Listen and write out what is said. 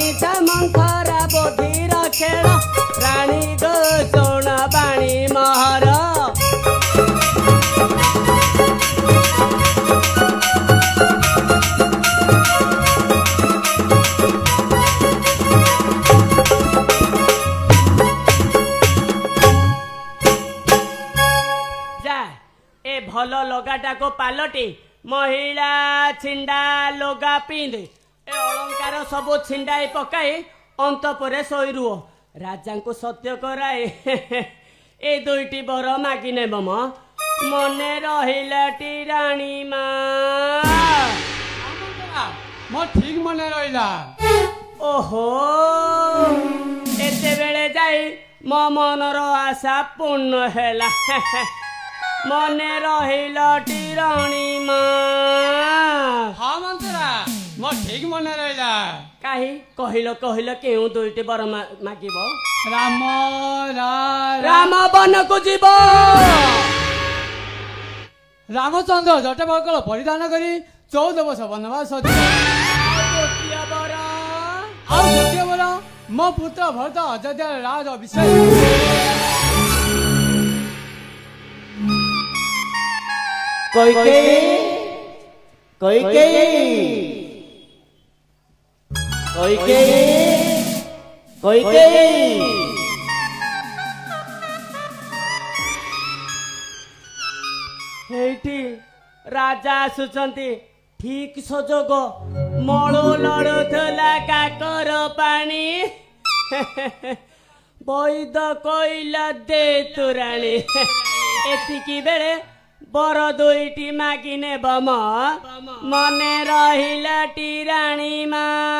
ମିଠା ମନ୍ଥରା ବୋଧିର ଖେଳ ରାଣୀ ଗୋଚଣ ବାଣୀ ମହର ए भल लगाटा को पालटी महिला छिंडा लगा पिंधे ए अलंकार सब छिंडाई पकाई अंत परे सोई रुओ राजा को सत्य कराए ए दुईटी बर मागी नेब म मने रहिलाटी राणी माँ मो ठीक मने रहिला ओहो एते बेले जाई मो मनर आशा पूर्ण हैला मने रहिलाटी राणी माँ हाँ मंतरा मो ठीक मने रहिला काहे कहिल केउ दुईटी बर मागिब राम राम बन को जीव रामचंद्र जटावकल परिधान करी 14 वर्ष वनवास गोटिया बर ଆଉ ଗୋଟିଏ बर ମୋ ପୁତ୍ର ଭରତ ଅଯୋଧ୍ୟା ରାଜ ଅଭିଷେକ हेठी राजा आसुचंती ठीक सजोग मळो लड़ुला काकर पानी बैद कोइला दे तुराणी एतिकी बेले बर दुईटी मागी नेब म मने रहिलाटी राणी माँ